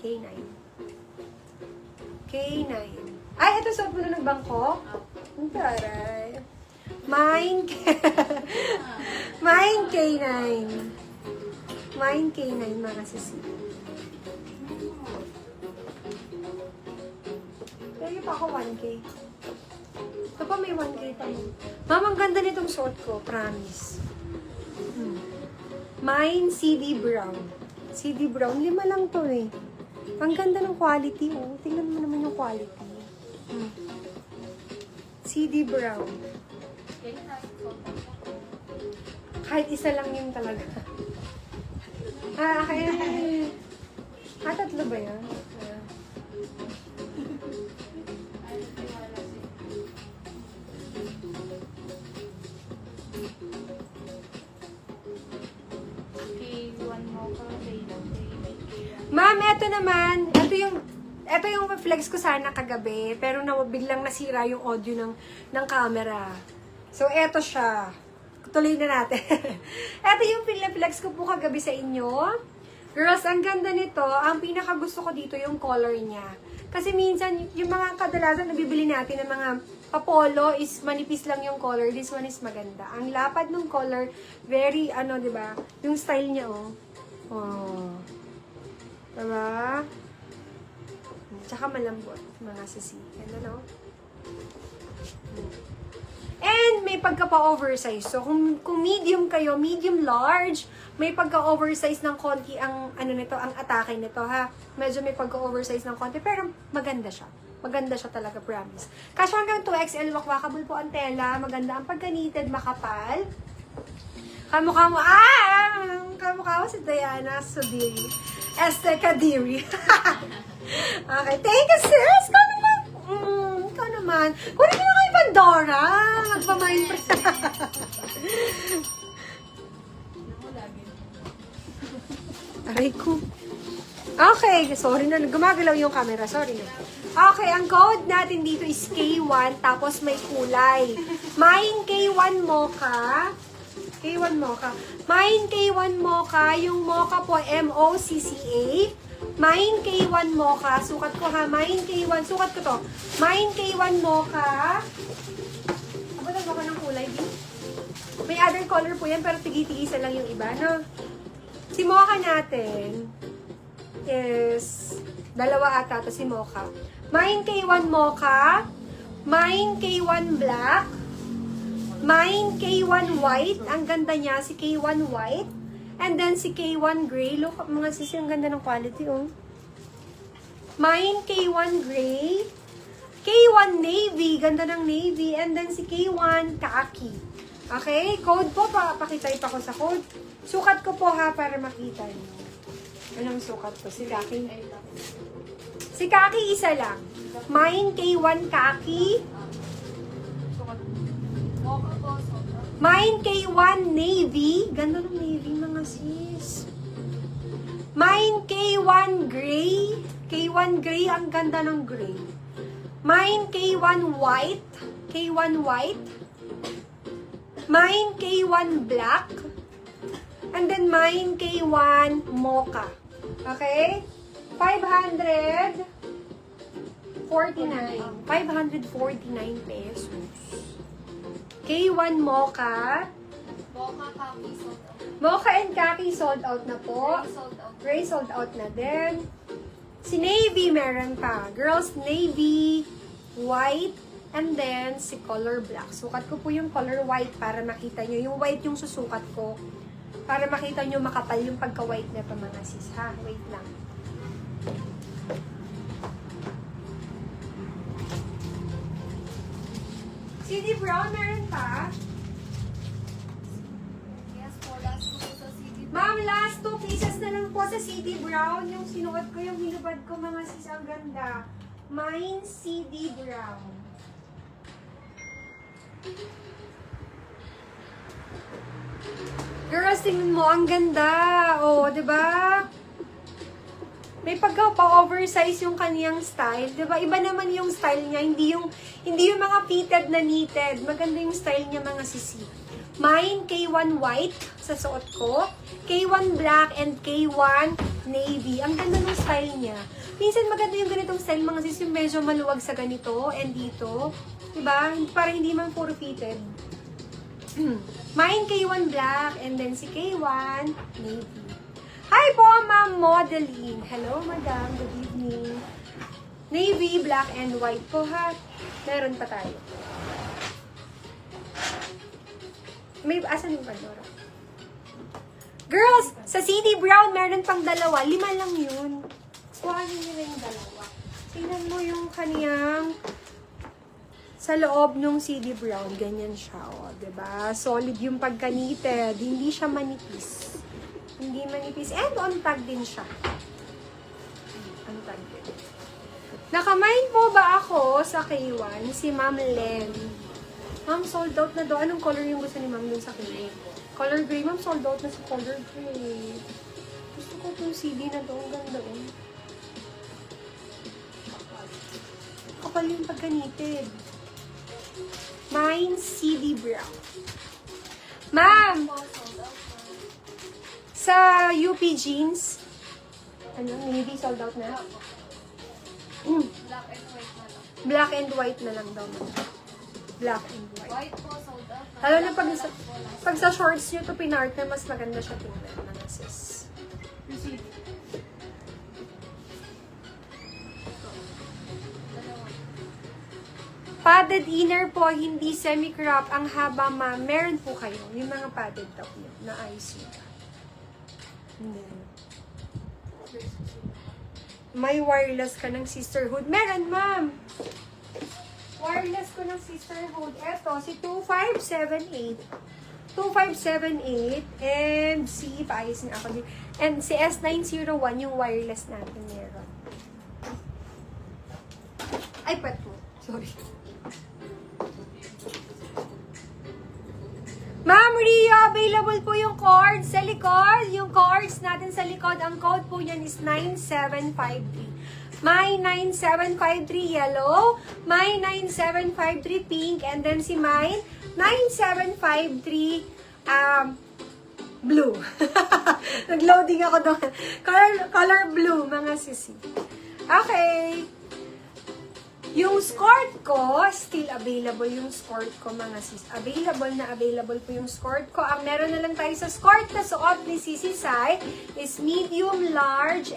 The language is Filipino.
K9. K9. Ay, ito suot mo na ng bangko? Ang taray. Mine K9. Mine K9, mga sisi. Pwede pa ako 1K. Ito pa may 1K pa mo. Ma'am, ang ganda nitong suot ko, promise. Mine CD Brown. CD Brown, 5 lang to eh. Ang ganda ng quality, oh. Tingnan mo naman yung quality. CD Brown. Kahit isa lang yun talaga. Kaya... tatlo ba yan? Ma'am, eto naman, ito yung flex ko sana kagabi, pero biglang nasira yung audio ng camera. So, eto siya. Tuloy na natin. Eto yung flex ko po kagabi sa inyo. Girls, ang ganda nito. Ang pinaka gusto ko dito yung color niya. Kasi minsan, yung mga kadalasan nabibili natin ng mga papolo is manipis lang yung color. This one is maganda. Ang lapad ng color, very, diba? Yung style niya, oh. Oh. Diba? Tsaka malambot, mga sisi. Ano, no? And may pagka pa-oversize. So, kung medium kayo, medium large, may pagka-oversize ng konti ang, ang atake nito, ha? Medyo may pagka-oversize ng konti, pero maganda siya. Maganda siya talaga, promise. Kasi hanggang 2XL, wakwakable po ang tela. Maganda ang pagka-knitted, makapal. Kamukha mo si Diana Sudiri. Este Kadiri. Okay, thank you, sis. Ikaw naman. Kunin mo na kay Pandora. Magpamain pa. Aray ko. Okay, sorry na. Gumagalaw yung camera. Sorry na. Okay, ang code natin dito is K1, tapos may kulay. Mine K1 Mocha. K1 Mocha. Mine K1 Mocha, yung Mocha po, M-O-C-C-A. Mine K1 Mocha, sukat ko ha, Mine K1, sukat ko to. Mine K1 Mocha. Abutan mo ka ng kulay, di? May other color po yan, pero tigi-tigisa lang yung iba, no? Si Mocha natin is, dalawa ata to si Mocha. Mine K1 Mocha, Mine K1 Black, Mine K1 White, ang ganda niya, si K1 White. And then si K1 Gray, look, mga sisi, ang ganda ng quality, oh. Mine K1 Gray, K1 Navy, ganda ng navy, and then si K1 Khaki. Okay, code po, pakitay pa ko sa code. Sukat ko po ha, para makita niyo. Anong sukat ko? Si Khaki. Si Khaki, isa lang. Mine K1 Khaki. Mine K1 Navy. Ganda ng navy, mga sis. Mine K1 Gray. K1 Gray, ang ganda ng gray. Mine K1 White. K1 White. Mine K1 Black. And then mine K1 Mocha. Okay? 549 pesos. K1 Mocha. Mocha, Khaki, sold out. Mocha and Khaki sold out na po. Gray, sold out. Gray sold out na din. Si Navy meron pa. Girls, Navy, White, and then si color black. Sukat ko po yung color white para makita nyo. Yung white yung susukat ko. Para makita nyo makapal yung pagka-white na ito, mga sis. Ha? Wait lang. CD Brown meron pa. Yes po, last po sa CD. Ma'am, last 2 pieces na lang po sa CD Brown. Yung sinuot ko, yung hinubad ko, mga sis, ang ganda. Mine CD Brown. Girls, tingnan mo, ang ganda. Oh, 'di ba? May pagka-oversize yung kaniyang style. Diba? Iba naman yung style niya. Hindi yung mga fitted na knitted. Maganda yung style niya, mga sisi. Mine, K1 white sa suot ko. K1 black and K1 navy. Ang ganda ng style niya. Minsan maganda yung ganitong style, mga sisi. Yung medyo maluwag sa ganito and dito. Diba? Parang hindi man puro fitted. Mine, K1 black and then si K1 navy. Hi po, Ma'am Modeling. Hello, Madam. Good evening. Navy, black, and white po, ha? Meron pa tayo. Asan yung Pandora? Girls, sa CD Brown, meron pang dalawa. 5 lang yun. Kuhanin nyo na yung dalawa. Tingnan mo yung kaniyang sa loob nung CD Brown. Ganyan siya, o. Diba? Solid yung pagka-knitted. Hindi siya manipis. Hindi manipis. And on tag din siya. On tag din. Nakamain po ba ako sa K1? Si Ma'am Len. Ma'am, sold out na do. Anong color yung gusto ni Ma'am dun sa K1? Color gray. Ma'am, sold out na sa color gray. Gusto ko itong CD na do. Ang ganda oh. Kapal yung pagka-knitted. Mine, CD Brown. Ma'am! Sa UP Jeans, navy sold out na? Black and white na lang. Black and white na lang daw. Black and white. White po, sold out na. Lalo na pag sa shorts nyo to pinart na, mas maganda siya tingnan, mga sis. Receive. Padded inner po, hindi semi-crop. Ang haba, ma'am. Meron po kayo. Yung mga padded top nyo na IC. May wireless ka ng sisterhood. Meron, ma'am. Wireless ko ng sisterhood. Eto, si 2578. 2578. And si, paayos na ako din. And si S901, yung wireless natin meron. Ay, pet mo. Sorry. Ma'am Ria, available po yung cords sa likod. Yung cords natin sa likod, ang code po niyan is 9753. My 9753 yellow, my 9753 pink, and then si mine 9753 blue. Nag-loading ako doon. Color blue, mga sisi. Okay. Yung skirt ko, still available yung skirt ko, mga sis. Available po yung skirt ko. Ang meron na lang tayo sa skirt na suot ni Sisi Sai is medium, large,